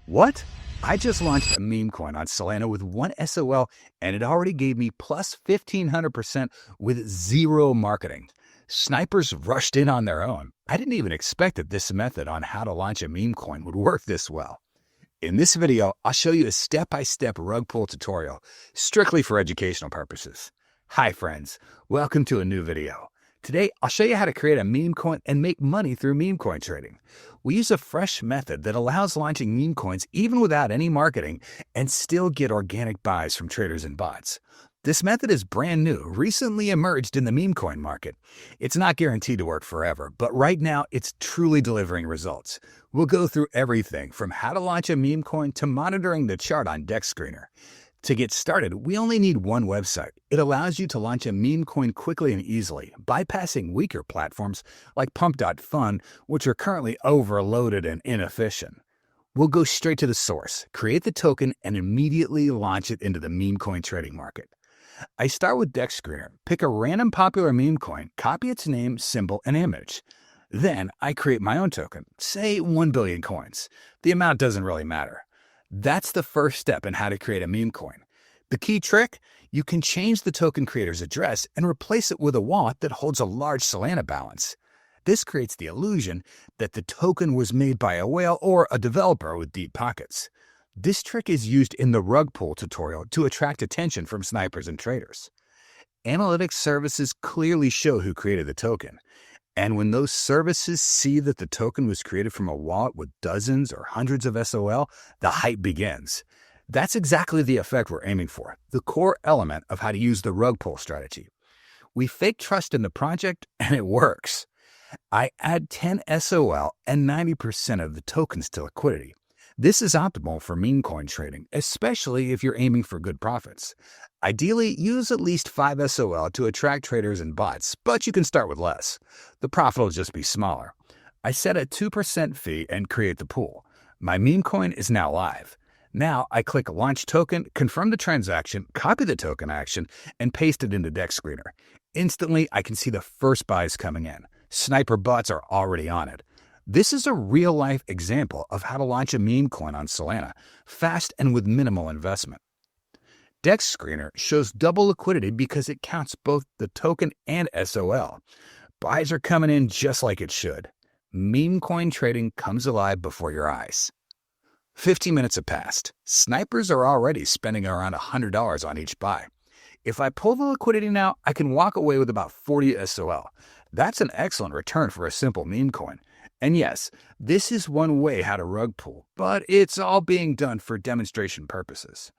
What? I just launched a meme coin on Solana with one SOL and it already gave me plus 1,500% with zero marketing. Snipers rushed in on their own. I didn't even expect that this method on how to launch a meme coin would work this well. In this video, I'll show you a step-by-step rug pull tutorial, strictly for educational purposes. Hi friends, welcome to a new video. Today, I'll show you how to create a meme coin and make money through meme coin trading. We use a fresh method that allows launching meme coins even without any marketing and still get organic buys from traders and bots. This method is brand new, recently emerged in the meme coin market. It's not guaranteed to work forever, but right now it's truly delivering results. We'll go through everything from how to launch a meme coin to monitoring the chart on Dex Screener. To get started, we only need one website. It allows you to launch a meme coin quickly and easily, bypassing weaker platforms like pump.fun, which are currently overloaded and inefficient. We'll go straight to the source, create the token, and immediately launch it into the meme coin trading market. I start with Dex Screener, pick a random popular meme coin, copy its name, symbol, and image. Then I create my own token, say 1 billion coins. The amount doesn't really matter. That's the first step in how to create a meme coin. The key trick? You can change the token creator's address and replace it with a wallet that holds a large Solana balance. This creates the illusion that the token was made by a whale or a developer with deep pockets. This trick is used in the rug pull tutorial to attract attention from snipers and traders. Analytics services clearly show who created the token. And when those services see that the token was created from a wallet with dozens or hundreds of SOL, the hype begins. That's exactly the effect we're aiming for, the core element of how to use the rug pull strategy. We fake trust in the project, and it works. I add 10 SOL and 90% of the tokens to liquidity. This is optimal for meme coin trading, especially if you're aiming for good profits. Ideally, use at least 5 SOL to attract traders and bots, but you can start with less. The profit will just be smaller. I set a 2% fee and create the pool. My meme coin is now live. Now I click Launch Token, confirm the transaction, copy the token action, and paste it into Dex Screener. Instantly, I can see the first buys coming in. Sniper bots are already on it. This is a real-life example of how to launch a meme coin on Solana, fast and with minimal investment. Dex Screener shows double liquidity because it counts both the token and SOL. Buys are coming in just like it should. Meme coin trading comes alive before your eyes. 15 minutes have passed. Snipers are already spending around $100 on each buy. If I pull the liquidity now, I can walk away with about 40 SOL. That's an excellent return for a simple meme coin. And yes, this is one way how to rug pull, but it's all being done for demonstration purposes.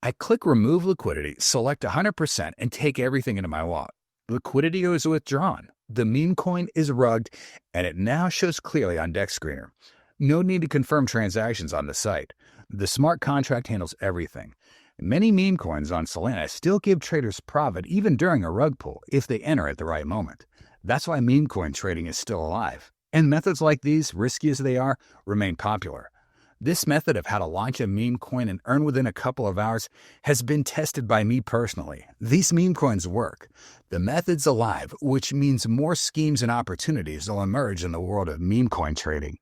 I click Remove Liquidity, select 100%, and take everything into my wallet. Liquidity is withdrawn. The meme coin is rugged, and it now shows clearly on Dex Screener. No need to confirm transactions on the site. The smart contract handles everything. Many meme coins on Solana still give traders profit even during a rug pull if they enter at the right moment. That's why meme coin trading is still alive. And methods like these, risky as they are, remain popular. This method of how to launch a meme coin and earn within a couple of hours has been tested by me personally. These meme coins work. The method's alive, which means more schemes and opportunities will emerge in the world of meme coin trading.